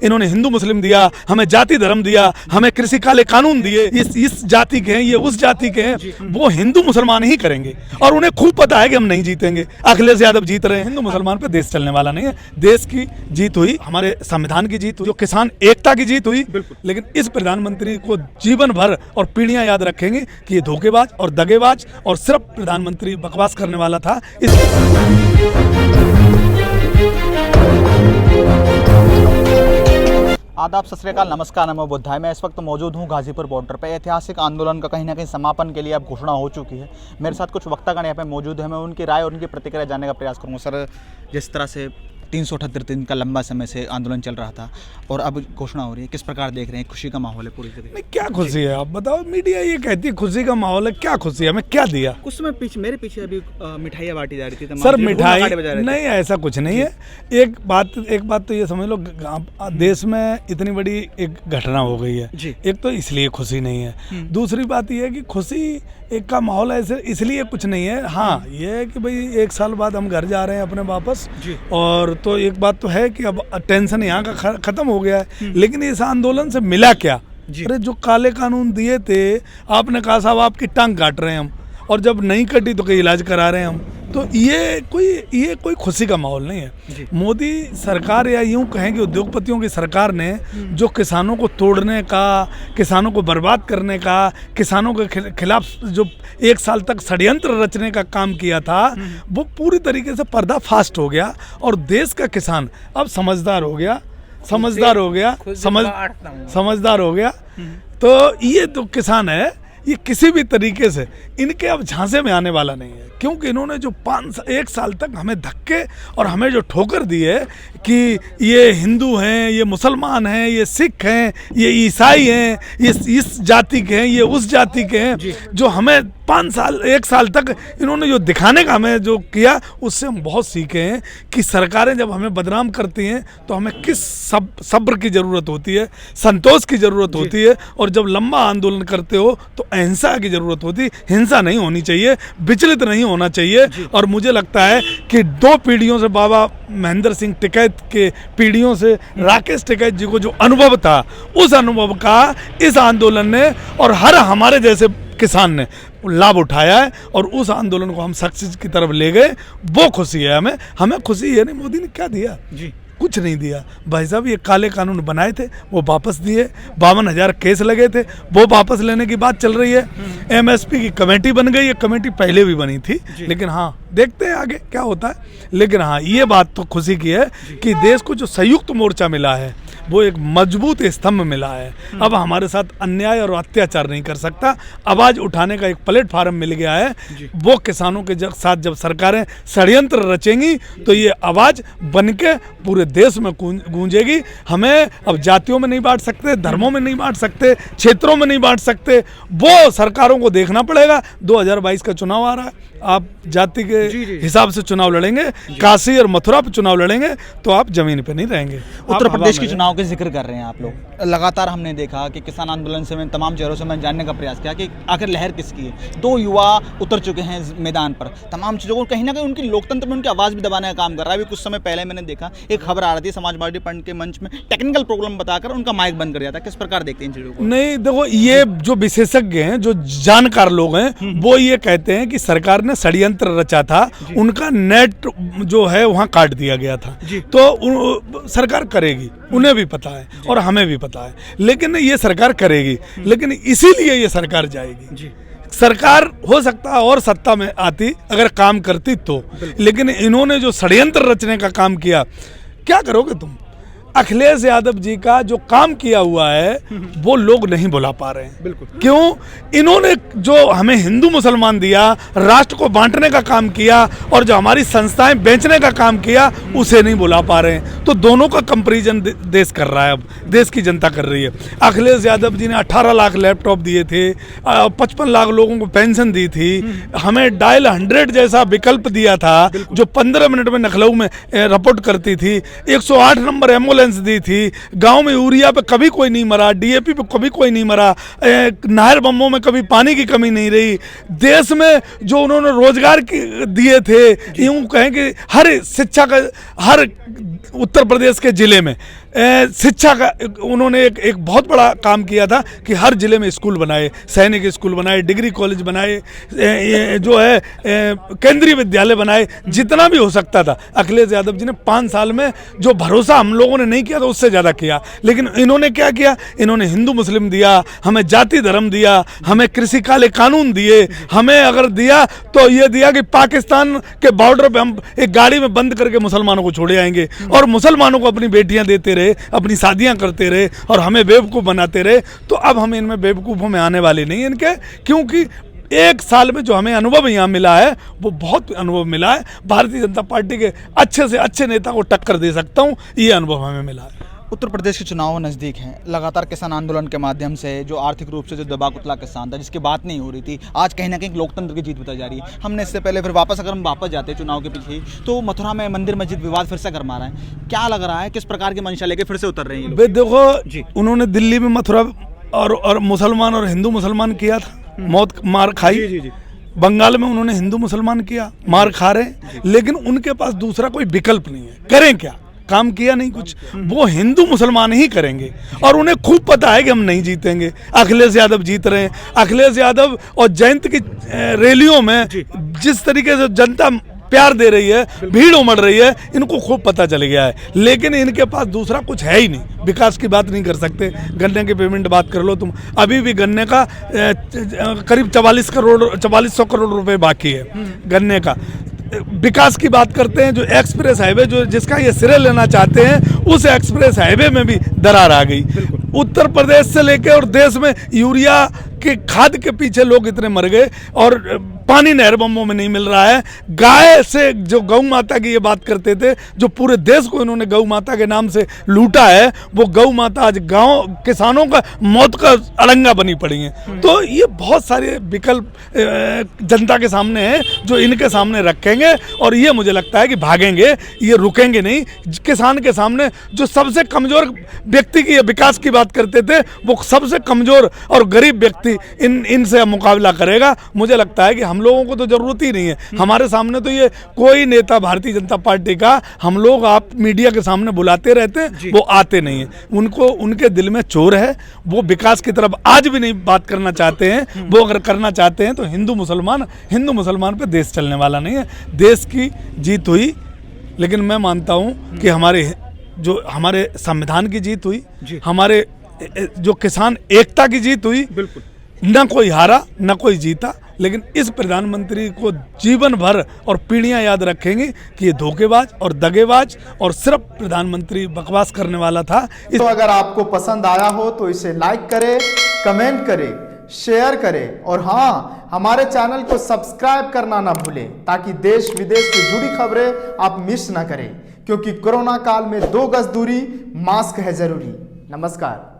इन्होंने हिंदू मुस्लिम दिया, हमें जाति धर्म दिया, हमें कृषि काले कानून दिए, इस जाति के हैं, ये उस जाति के हैं। वो हिंदू मुसलमान ही करेंगे और उन्हें खूब पता है कि हम नहीं जीतेंगे। अखिलेश यादव जीत रहे हैं, हिंदू मुसलमान पे देश चलने वाला नहीं है। देश की जीत हुई, हमारे संविधान की जीत हुई, जो किसान एकता की जीत हुई। लेकिन इस प्रधानमंत्री को जीवन भर और पीढ़ियां याद रखेंगे कि ये धोखेबाज और दगेबाज और सिर्फ प्रधानमंत्री बकवास करने वाला था। आदाब, सत श्री अकाल, नमस्कार, नमो बुद्धाय। मैं इस वक्त मौजूद हूं गाजीपुर बॉर्डर पे। ऐतिहासिक आंदोलन का कहीं ना कहीं समापन के लिए अब घोषणा हो चुकी है। मेरे साथ कुछ वक्तागण यहाँ पे मौजूद है। मैं उनकी राय और उनकी प्रतिक्रिया जानने का प्रयास करूँगा। सर, जिस तरह से 378 दिन का लंबा समय से आंदोलन चल रहा था और अब घोषणा हो रही है, किस प्रकार देख रहे हैं? खुशी का माहौल है पूरी जगह? नहीं, क्या खुशी है आप बताओ? मीडिया ये कहती है खुशी का माहौल है, क्या खुशी है? हमें क्या दिया? कुछ समय पीछे मेरे पीछे अभी मिठाइयाँ बांटी जा रही थी। सर मिठाई नहीं, ऐसा कुछ नहीं है। एक बात तो ये समझ लो, देश में इतनी बड़ी एक घटना हो गई है। एक तो इसलिए खुशी नहीं है। दूसरी बात ये है कि खुशी एक का माहौल ऐसे इसलिए कुछ नहीं है। हाँ, ये है कि भाई 1 साल बाद हम घर जा रहे हैं अपने वापस, और तो एक बात तो है कि अब टेंशन यहाँ का खत्म हो गया है। लेकिन इस आंदोलन से मिला क्या? अरे जो काले कानून दिए थे, आपने कहा साहब आपकी टांग काट रहे हैं हम, और जब नहीं कटी तो कोई इलाज करा रहे हैं हम। तो ये कोई खुशी का माहौल नहीं है। मोदी सरकार, या यूं कहें कि उद्योगपतियों की सरकार ने जो किसानों को तोड़ने का, किसानों को बर्बाद करने का, किसानों के खिलाफ जो 1 साल तक षड्यंत्र रचने का काम किया था, वो पूरी तरीके से पर्दाफाश हो गया। और देश का किसान अब समझदार हो गया। तो ये तो किसान है, ये किसी भी तरीके से इनके अब झांसे में आने वाला नहीं है। क्योंकि इन्होंने जो 1 साल तक हमें धक्के और हमें जो ठोकर दी है कि ये हिंदू हैं, ये मुसलमान हैं, ये सिख हैं, ये ईसाई हैं, ये इस जाति के हैं, ये उस जाति के हैं, जो हमें 1 साल तक इन्होंने जो दिखाने का हमें जो किया, उससे हम बहुत सीखे हैं कि सरकारें जब हमें बदनाम करती हैं तो हमें किस सब्र की ज़रूरत होती है, संतोष की ज़रूरत होती है। और जब लंबा आंदोलन करते हो तो अहिंसा की ज़रूरत होती है। हिंसा नहीं होनी चाहिए, विचलित नहीं होना चाहिए। और मुझे लगता है कि 2 पीढ़ियों से, बाबा महेंद्र सिंह टिकैत के पीढ़ियों से राकेश टिकैत जी को जो अनुभव था, उस अनुभव का इस आंदोलन ने और हर हमारे जैसे किसान ने लाभ उठाया है, और उस आंदोलन को हम सक्सेस की तरफ ले गए। वो खुशी है हमें खुशी है। नहीं, मोदी ने क्या दिया? कुछ नहीं दिया भाई साहब। ये काले कानून बनाए थे, वो वापस दिए। 52,000 केस लगे थे, वो वापस लेने की बात चल रही है। MSP की कमेटी बन गई है। कमेटी पहले भी बनी थी, लेकिन हाँ, देखते हैं आगे क्या होता है। लेकिन हाँ, ये बात तो खुशी की है कि देश को जो संयुक्त मोर्चा मिला है, वो एक मजबूत स्तंभ मिला है। अब हमारे साथ अन्याय और अत्याचार नहीं कर सकता। आवाज़ उठाने का एक प्लेटफार्म मिल गया है। वो किसानों के साथ जब सरकारें षड्यंत्र रचेंगी तो ये आवाज़ बनके पूरे देश में गूंजेगी। हमें अब जातियों में नहीं बांट सकते, धर्मों में नहीं बांट सकते, क्षेत्रों में नहीं बांट सकते। वो सरकारों को देखना पड़ेगा। 2022 का चुनाव आ रहा है, आप जाति के हिसाब से चुनाव लड़ेंगे, काशी और मथुरा पे चुनाव लड़ेंगे, तो आप जमीन पे नहीं रहेंगे। उत्तर प्रदेश के चुनाव के जिक्र कर रहे हैं आप लोग। लगातार हमने देखा कि किसान आंदोलन से मैं तमाम चेहरों से मैंने जानने का प्रयास किया कि आखिर लहर किसकी है। 2 युवा उतर चुके हैं मैदान पर, तमाम चीज़ों को कहीं ना कहीं उनकी लोकतंत्र में उनकी आवाज़ भी दबाने का काम कर रहा है। अभी कुछ समय पहले मैंने देखा एक खबर आ रही थी, समाजवादी फ्रंट के मंच में टेक्निकल प्रॉब्लम बताकर उनका माइक बंद कर दिया था। किस प्रकार देखते हैं इन चीज़ों को? नहीं, देखो, ये जो विशेषज्ञ हैं, जो जानकार लोग हैं, वो ये कहते हैं कि सरकार ने षड्यंत्र रचा था, उनका नेट जो है वहाँ काट दिया गया था। तो सरकार करेगी, उन्हें भी पता है और हमें भी पता है। लेकिन ये सरकार करेगी, लेकिन इसीलिए ये सरकार जाएगी। सरकार हो सकता है और सत्ता में आती अगर काम करती तो, लेकिन इन्होंने जो षड्यंत्र रचने का काम किया, क्या करोगे तुम? अखिलेश यादव जी का जो काम किया हुआ है वो लोग नहीं बुला पा रहे हैं। बिल्कुल। क्यों? इन्होंने जो हमें हिंदू मुसलमान दिया, राष्ट्र को बांटने का काम किया, और जो हमारी संस्थाएं बेचने का काम किया, उसे नहीं बुला पा रहे हैं। तो दोनों का कंपैरिजन देश कर रहा है, अब देश की जनता कर रही है। अखिलेश यादव जी ने 18 लाख लैपटॉप दिए थे, 55 लाख लोगों को पेंशन दी थी, हमें डायल 100 जैसा विकल्प दिया था जो 15 मिनट में लखनऊ में रिपोर्ट करती थी, 108 नंबर एम्बुलेंस दी थी, गांव में यूरिया पे कभी कोई नहीं मरा, DAP पे कभी कोई नहीं मरा, नहर बम्बों में कभी पानी की कमी नहीं रही। देश में जो उन्होंने रोजगार दिए थे, यूं कहें कि हर शिक्षा का, हर उत्तर प्रदेश के जिले में शिक्षा का उन्होंने एक बहुत बड़ा काम किया था कि हर जिले में स्कूल बनाए, सैनिक स्कूल बनाए, डिग्री कॉलेज बनाए, जो है केंद्रीय विद्यालय बनाए, जितना भी हो सकता था। अखिलेश यादव जी ने 5 साल में जो भरोसा हम लोगों ने नहीं किया था उससे ज़्यादा किया। लेकिन इन्होंने क्या किया, इन्होंने हिंदू मुस्लिम दिया, हमें जाति धर्म दिया, हमें कृषि काले कानून दिए, हमें अगर दिया तो ये दिया कि पाकिस्तान के बॉर्डर पे हम एक गाड़ी में बंद करके मुसलमानों को छोड़े आएंगे, और मुसलमानों को अपनी बेटियां देते रहे, अपनी शादियां करते रहे और हमें बेवकूफ़ बनाते रहे। तो अब हम इनमें बेवकूफ़ों में आने वाले नहीं इनके, क्योंकि 1 साल में जो हमें अनुभव यहाँ मिला है वो बहुत अनुभव मिला है। भारतीय जनता पार्टी के अच्छे से अच्छे नेता को टक्कर दे सकता हूँ, ये अनुभव हमें मिला है। उत्तर प्रदेश के चुनाव नज़दीक हैं, लगातार किसान आंदोलन के माध्यम से जो आर्थिक रूप से जो दबा कुचला किसान था, जिसकी बात नहीं हो रही थी, आज कहीं ना कहीं लोकतंत्र की जीत बताई जा रही है। हमने इससे पहले फिर वापस अगर हम वापस जाते हैं चुनाव के पीछे ही, तो मथुरा में मंदिर मस्जिद विवाद फिर से गरमा रहा है। क्या लग रहा है, किस प्रकार की मंशा लेके फिर से उतर रहे हैं ये लोग? देखो, उन्होंने दिल्ली में मथुरा और मुसलमान और हिंदू मुसलमान किया था, मौत मार खाई। जी। बंगाल में उन्होंने हिंदू मुसलमान किया, मार खा रहे, लेकिन उनके पास दूसरा कोई विकल्प नहीं है। करें क्या, काम किया नहीं कुछ, वो हिंदू मुसलमान ही करेंगे और उन्हें खूब पता है कि हम नहीं जीतेंगे। अखिलेश यादव जीत रहे हैं, अखिलेश यादव और जयंत की रैलियों में जिस तरीके से जनता प्यार दे रही है, भीड़ उमड़ रही है, इनको खूब पता चल गया है। लेकिन इनके पास दूसरा कुछ है ही नहीं, विकास की बात नहीं कर सकते। गन्ने के पेमेंट बात कर लो तुम, अभी भी गन्ने का करीब 4400 करोड़ रुपए बाकी है गन्ने का। विकास की बात करते हैं, जो एक्सप्रेस हाईवे जो जिसका ये श्रेय लेना चाहते हैं, उस एक्सप्रेस हाईवे में भी दरार आ गई। उत्तर प्रदेश से लेके और देश में यूरिया के खाद के पीछे लोग इतने मर गए और पानी नहर बम्बों में नहीं मिल रहा है। गाय से जो गौ माता की ये बात करते थे, जो पूरे देश को इन्होंने गौ माता के नाम से लूटा है, वो गौ माता आज गांव किसानों का मौत का अलंगा बनी पड़ी है। तो ये बहुत सारे विकल्प जनता के सामने हैं जो इनके सामने रखेंगे और ये मुझे लगता है कि भागेंगे, ये रुकेंगे नहीं। किसान के सामने जो सबसे कमजोर व्यक्ति की विकास की बात करते थे, वो सबसे कमजोर और गरीब व्यक्ति इनसे मुकाबला करेगा। मुझे लगता है कि हम लोगों को तो जरूरत ही नहीं है, हमारे सामने तो ये कोई नेता भारतीय जनता पार्टी का, हम लोग आप मीडिया के सामने बुलाते रहते हैं, वो आते नहीं है। उनको उनके दिल में चोर है, वो विकास की तरफ आज भी नहीं बात करना चाहते हैं। वो अगर करना चाहते हैं तो हिंदू मुसलमान पे देश चलने वाला नहीं है। देश की जीत हुई, लेकिन मैं मानता हूँ कि हमारे संविधान की जीत हुई, हमारे जो किसान एकता की जीत हुई। बिल्कुल, न कोई हारा न कोई जीता, लेकिन इस प्रधानमंत्री को जीवन भर और पीढ़ियां याद रखेंगे कि ये धोखेबाज और दगेबाज और सिर्फ प्रधानमंत्री बकवास करने वाला था। तो अगर आपको पसंद आया हो तो इसे लाइक करें, कमेंट करें, शेयर करें और हाँ, हमारे चैनल को सब्सक्राइब करना ना भूलें ताकि देश विदेश से जुड़ी खबरें आप मिस ना करें, क्योंकि कोरोना काल में 2 गज दूरी, मास्क है जरूरी। नमस्कार।